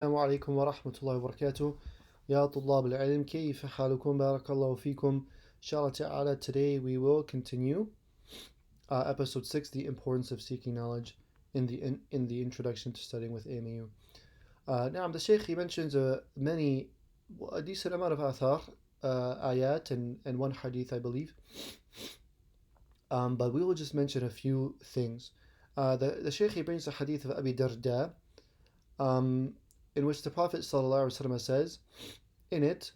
السلام عليكم ورحمة الله وبركاته. يا طلاب العلم كيف حالكم؟ بارك الله فيكم. Inshallah ta'ala, today we will continue episode 6, the importance of seeking knowledge in the introduction to studying with AMU. Now, the Sheikh, he mentions a decent amount of athar, ayat, and one hadith, I believe. But we will just mention a few things. The Sheikh, he brings the hadith of Abi Darda, in which the Prophet ﷺ says, in it,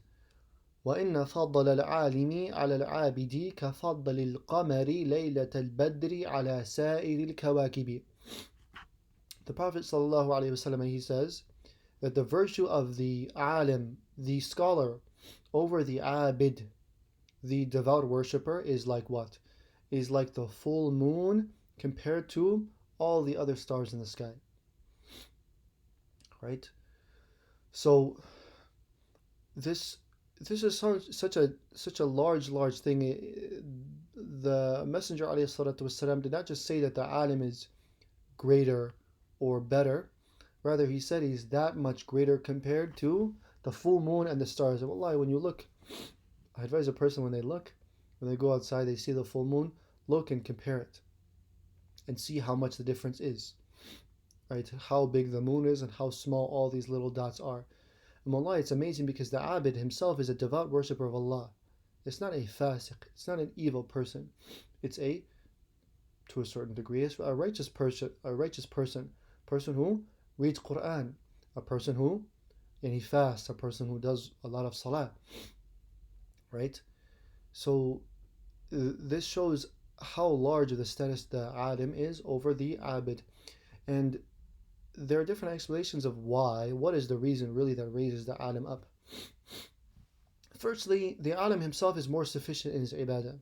وَإِنَّ فَضَّلَ الْعَالِمِ عَلَى الْعَابِدِ كَفَضَّلِ الْقَمَرِ لَيْلَةَ الْبَدْرِ عَلَى سَائِرِ الْكَوَاكِبِ. The Prophet ﷺ, he says that the virtue of the alim, the scholar, over the abid, the devout worshipper, is like what? Is like the full moon compared to all the other stars in the sky. Right? So this is such a large thing. The Messenger ﷺ did not just say that the alim is greater or better, rather he said he's that much greater compared to the full moon and the stars. And wallahi, when you look, I advise a person when they go outside, they see the full moon, look and compare it and see how much the difference is, right? How big the moon is and how small all these little dots are. And wallahi, it's amazing because the abid himself is a devout worshipper of Allah. It's not a fasiq, it's not an evil person. It's to a certain degree, it's a righteous person, person who reads Quran, a person who, and he fasts, a person who does a lot of salah, right? So this shows how large of the status the alim is over the abid. And there are different explanations of why. What is the reason really that raises the alim up? Firstly, the alim himself is more sufficient in his ibadah.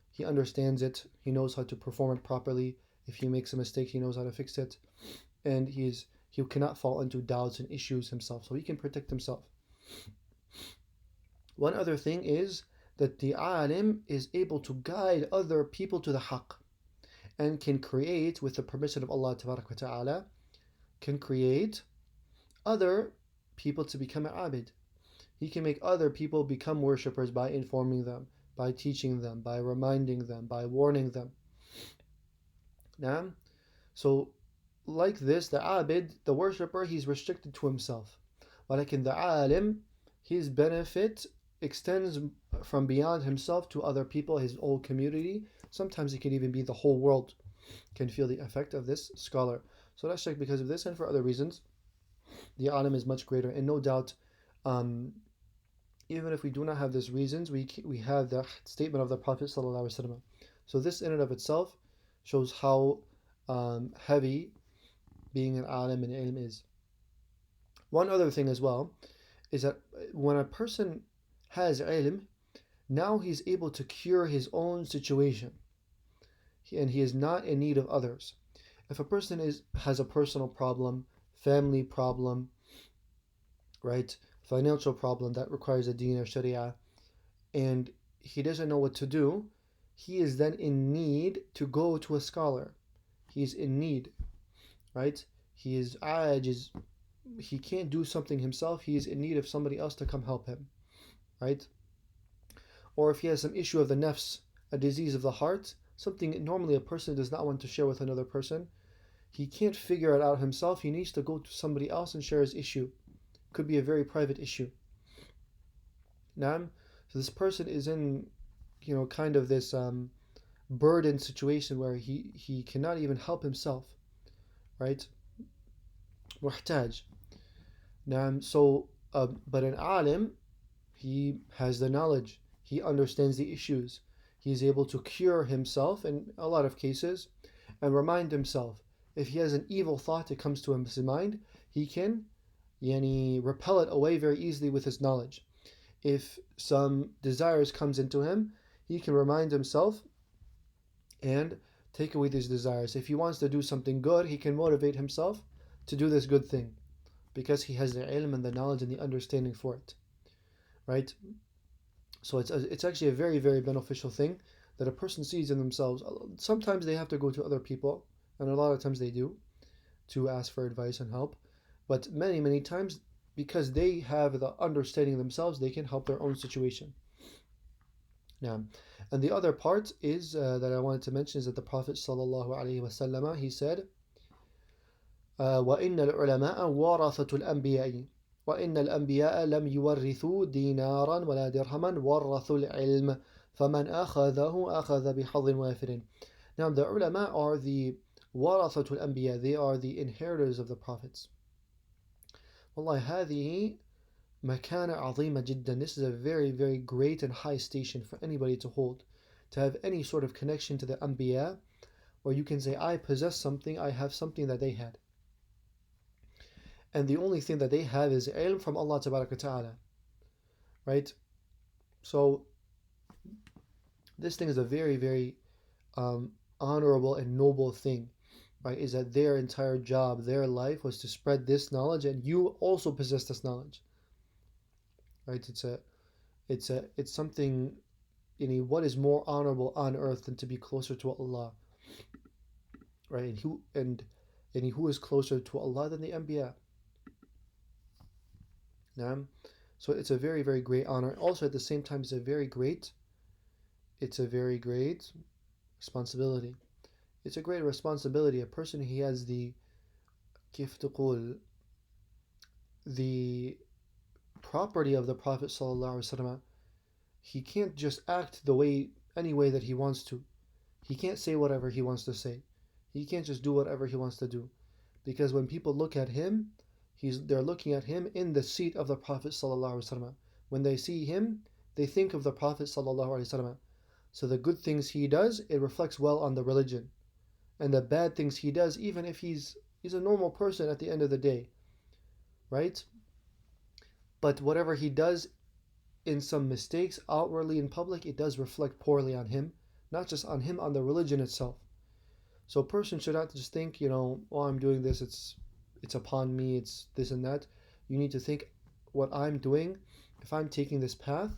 He understands it, he knows how to perform it properly. If he makes a mistake, he knows how to fix it. And he cannot fall into doubts and issues himself, so he can protect himself. One other thing is that the alim is able to guide other people to the haqq and can create, with the permission of Allah Ta'ala, can create other people to become an abid. He can make other people become worshippers by informing them, by teaching them, by reminding them, by warning them. Now, so like this, the abid, the worshipper, he's restricted to himself. But the alim, his benefit extends from beyond himself to other people, his whole community. Sometimes it can even be the whole world can feel the effect of this scholar. So that's like because of this and for other reasons, the alim is much greater. And no doubt, even if we do not have these reasons, we have the statement of the Prophet ﷺ. So this in and of itself shows how heavy being an alim and ilm is. One other thing as well is that when a person has ilm, now he's able to cure his own situation, and he is not in need of others. If a person has a personal problem, family problem, right, financial problem that requires a deen or sharia, and he doesn't know what to do, he is then in need to go to a scholar. He's in need, right? He is ajiz, he can't do something himself, he is in need of somebody else to come help him, right? Or if he has some issue of the nafs, a disease of the heart, something normally a person does not want to share with another person, he can't figure it out himself, he needs to go to somebody else and share his issue. It could be a very private issue. Now, so this person is in, kind of this burdened situation where he cannot even help himself, right? Muhtaj. Now, so, but an alim, he has the knowledge, he understands the issues, he is able to cure himself in a lot of cases and remind himself. If he has an evil thought that comes to his mind, he can repel it away very easily with his knowledge. If some desires comes into him, he can remind himself and take away these desires. If he wants to do something good, he can motivate himself to do this good thing because he has the ilm and the knowledge and the understanding for it, right? So it's actually a very, very beneficial thing that a person sees in themselves. Sometimes they have to go to other people, and a lot of times they do, to ask for advice and help. But many, many times because they have the understanding themselves, they can help their own situation. Now, and the other part is that I wanted to mention is that the Prophet sallallahu alaihi wasallam, he said, وَإِنَّ الْعُلَمَاءَ وَرَثَةُ الْأَنْبِيَاءِ وَإِنَّ الْأَنْبِيَاءَ لَمْ يُوَرِّثُوا دِينَارًا وَلَا دِرْهَمًا وَرَّثُوا الْعِلْمَ فَمَنْ أَخَذَهُ أَخَذَ بِحَظٍ وَافِرٍ. Now the ulama are the وَرَثَةُ الْأَنْبِيَاء, they are the inheritors of the prophets. والله هذه مكانة عظيمة جدا. This is a very, very great and high station for anybody to hold, to have any sort of connection to the Anbiya, where you can say, I possess something, I have something that they had. And the only thing that they have is ilm from Allah Ta'ala. Right? So this thing is a very, very honorable and noble thing. Right? Is that their entire job, their life was to spread this knowledge, and you also possess this knowledge. Right? It's something, what is more honorable on earth than to be closer to Allah? Right? And who is closer to Allah than the Anbiya? Naam. So it's a very, very great honor. Also at the same time, it's a very great responsibility. It's a great responsibility. A person who has the كيف تقول, the property of the Prophet ﷺ, he can't just act any way that he wants to. He can't say whatever he wants to say. He can't just do whatever he wants to do. Because when people look at him, they're looking at him in the seat of the Prophet ﷺ. When they see him, they think of the Prophet ﷺ. So the good things he does, it reflects well on the religion. And the bad things he does, even if he's a normal person at the end of the day, right? But whatever he does in some mistakes outwardly in public, it does reflect poorly on him. Not just on him, on the religion itself. So a person should not just think, I'm doing this, it's upon me, it's this and that. You need to think, what I'm doing, if I'm taking this path,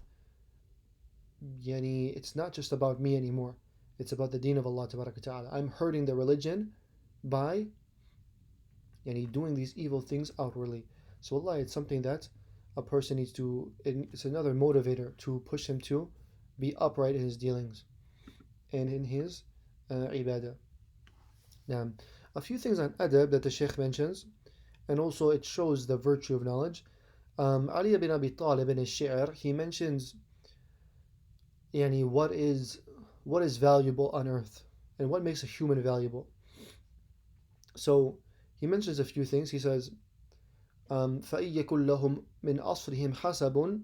it's not just about me anymore. It's about the deen of Allah Ta'ala. I'm hurting the religion by doing these evil things outwardly. So Allah, it's something that a person needs to, it's another motivator to push him to be upright in his dealings and in his ibadah. Now, a few things on adab that the Shaykh mentions, and also it shows the virtue of knowledge. Ali ibn Abi Talib in his Shi'r, he mentions what is valuable on earth and what makes a human valuable. So he mentions a few things. He says, فَإِن يَكُنْ لَهُمْ مِنْ أَصْرِهِمْ حَسَبٌ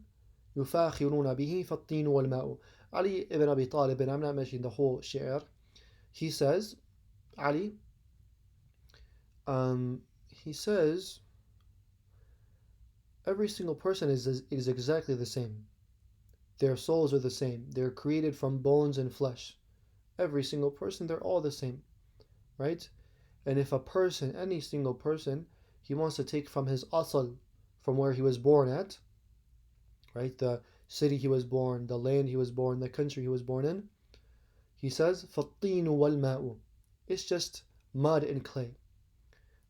يُفَاخِرُونَ بِهِ فَالطِّينُ وَالْمَاءُ. Ali ibn Abi Talib, and I'm not mentioning the whole Shi'r, he says, Ali, he says, every single person is exactly the same. Their souls are the same. They're created from bones and flesh. Every single person, they're all the same, right? And if a person, any single person, he wants to take from his asal, from where he was born at, right? The city he was born, the land he was born, the country he was born in, he says, فَالطِّينُ وَالْمَاءُ. It's just mud and clay.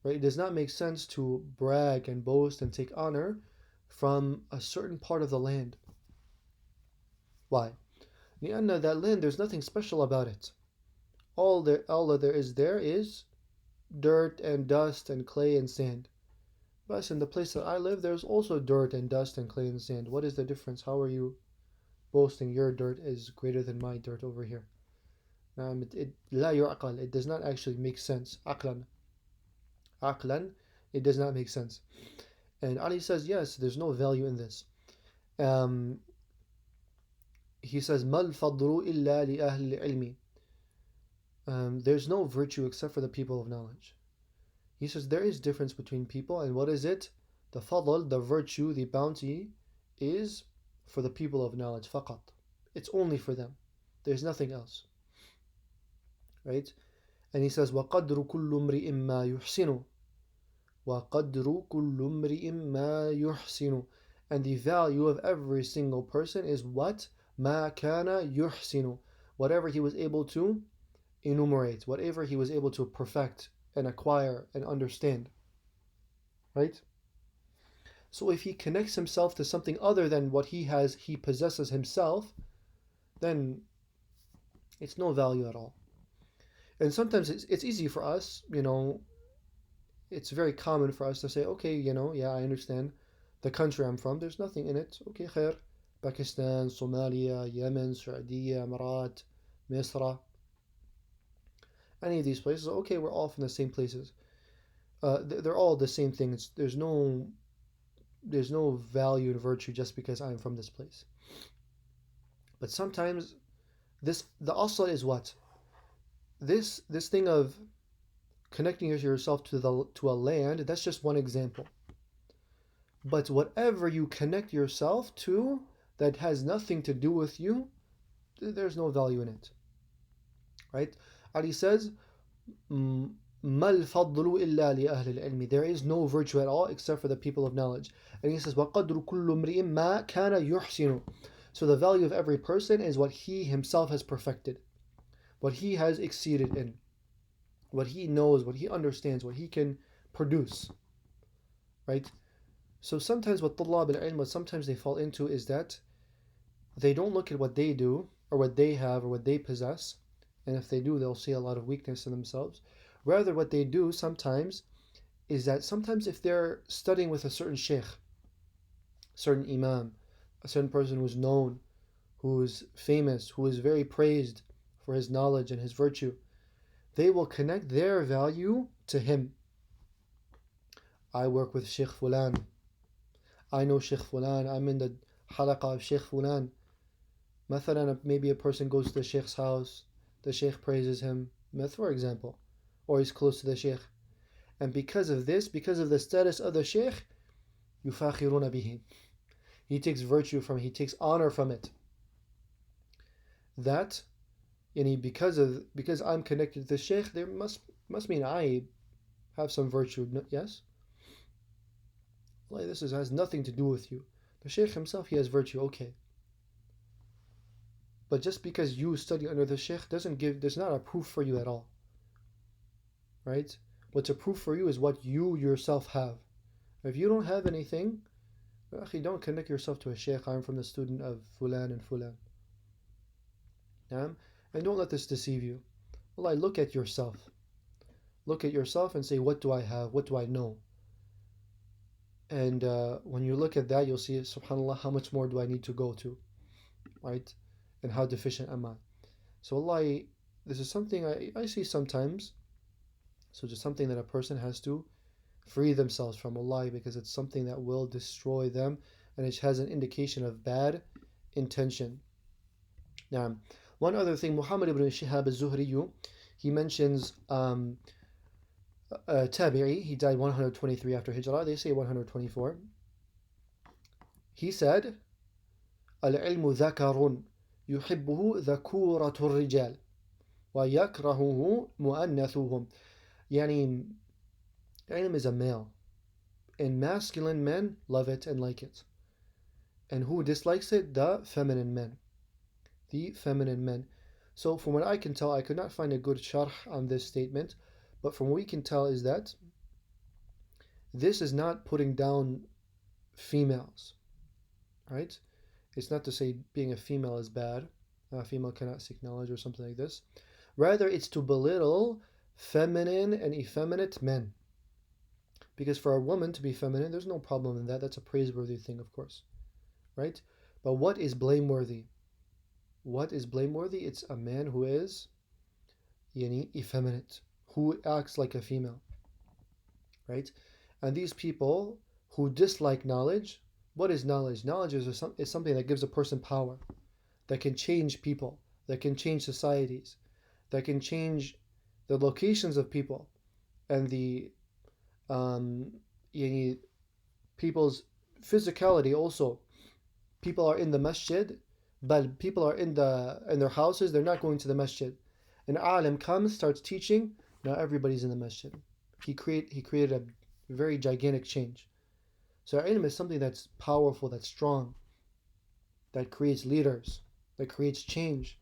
Right? It does not make sense to brag and boast and take honor from a certain part of the land. Why? لأن that land, there's nothing special about it. All that there is dirt and dust and clay and sand. But in the place that I live, there's also dirt and dust and clay and sand. What is the difference? How are you boasting your dirt is greater than my dirt over here? لا يعقل. It does not actually make sense. Aqlan, it does not make sense. And Ali says, yes, there's no value in this. He says, مَا الْفَضْلُ إِلَّا لِأَهْلِ الْعِلْمِ. There's no virtue except for the people of knowledge. He says there is difference between people, and what is it? The fadl, the virtue, the bounty, is for the people of knowledge. فقط. It's only for them. There's nothing else. Right? And he says, وَقَدْرُ كُلُّ امْرِئٍ مَّا يُحْسِنُ. وَقَدْرُ كُلُّ امْرِئٍ مَّا يُحْسِنُ. And the value of every single person is what? مَا كَانَ يُحْسِنُ. Whatever he was able to enumerate, whatever he was able to perfect and acquire and understand. Right? So if he connects himself to something other than what he possesses himself, then it's no value at all. And sometimes it's easy for us, it's very common for us to say, okay, yeah, I understand the country I'm from, there's nothing in it. Okay, khair. Pakistan, Somalia, Yemen, Saudi, Emirat, Misra, any of these places, okay, we're all from the same places. They're all the same thing. There's no value in virtue just because I'm from this place. But sometimes the asl is what? This thing of connecting yourself to a land, that's just one example. But whatever you connect yourself to that has nothing to do with you, there's no value in it. Right? Ali says, "Ma al-fadlu illa li ahli al-ilmi." There is no virtue at all except for the people of knowledge. And he says, وَقَدْرُ كُلُّ امْرِئٍ مَا كَانَ يُحْسِنُ. So the value of every person is what he himself has perfected, what he has exceeded in, what he knows, what he understands, what he can produce. Right? So sometimes what Tullab al-ilm, what sometimes they fall into is that they don't look at what they do or what they have or what they possess, and if they do, they'll see a lot of weakness in themselves. Rather, what they do sometimes is that sometimes if they're studying with a certain sheikh, certain imam, a certain person who's known, who's famous, who is very praised for his knowledge and his virtue, they will connect their value to him. I work with Sheikh Fulan. I know Sheikh Fulan. I'm in the halaqah of Sheikh Fulan. Mathalan, maybe a person goes to the Sheikh's house, the Sheikh praises him, for example, or he's close to the Sheikh. And because of this, because of the status of the Sheikh, yufakhiruna bihi. He takes virtue from it, he takes honor from it. That, because I'm connected to the Sheikh, there must mean I have some virtue, yes? Well, this has nothing to do with you. The Sheikh himself, he has virtue, okay. But just because you study under the Sheikh there's not a proof for you at all. Right? What's a proof for you is what you yourself have. If you don't have anything, don't connect yourself to a Sheikh. I'm from the student of Fulan and Fulan. And don't let this deceive you. Allah, look at yourself. Look at yourself and say, what do I have? What do I know? And when you look at that, you'll see, subhanAllah, how much more do I need to go to? Right? And how deficient am I? So Allah, this is something I see sometimes. So just something that a person has to free themselves from, Allah, because it's something that will destroy them, and it has an indication of bad intention. Now, one other thing, Muhammad ibn Shihab al-Zuhri, he mentions Tabi'i, he died 123 after Hijrah, they say 124. He said, Al-ilmu dhakarun yuhibbuhu dhakuratul rijal wa yakrahuhu mu'annathuhum. Yani, ilm is a male, and masculine men love it and like it. And who dislikes it? The feminine men. The feminine men. So from what I can tell, I could not find a good sharh on this statement, but from what we can tell is that this is not putting down females, right? It's not to say being a female is bad, a female cannot seek knowledge or something like this. Rather, it's to belittle feminine and effeminate men. Because for a woman to be feminine, there's no problem in that. That's a praiseworthy thing, of course, right? But what is blameworthy? What is blameworthy? It's a man who is effeminate, who acts like a female, right? And these people who dislike knowledge, what is knowledge? Knowledge is something that gives a person power, that can change people, that can change societies, that can change the locations of people and the people's physicality also. People are in the masjid, but people are in their houses, they're not going to the masjid. An alim comes, starts teaching, now everybody's in the masjid. He created a very gigantic change. So ilm is something that's powerful, that's strong, that creates leaders, that creates change,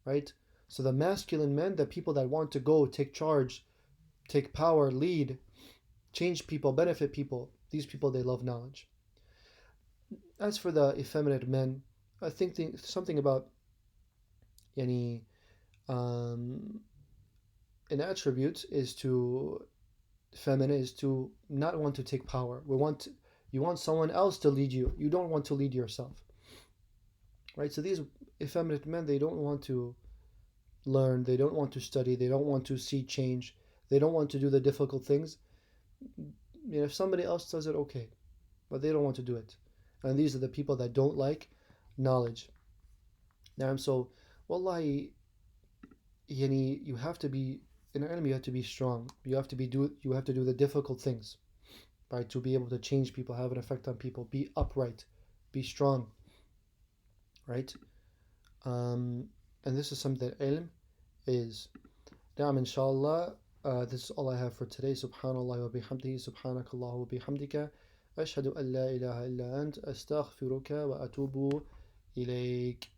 right? So the masculine men, the people that want to go, take charge, take power, lead, change people, benefit people, these people, they love knowledge. As for the effeminate men, I think something about yani, um, an attribute is to feminine is to not want to take power. You want someone else to lead you. You don't want to lead yourself, right? So these effeminate men, they don't want to learn, they don't want to study, they don't want to see change, they don't want to do the difficult things. If somebody else does it, okay, but they don't want to do it. And these are the people that don't like knowledge. Now, so, wallahi, you have to be in ilm, you have to be strong. You have to do the difficult things, right? To be able to change people, have an effect on people, be upright, be strong, right? And this is something that ilm is. Now, inshallah, this is all I have for today. Subhanallah wa bihamdihi, subhanakallah wa bihamdika, ashhadu an la ilaha illa ant, astaghfiruka wa atubu ilayk.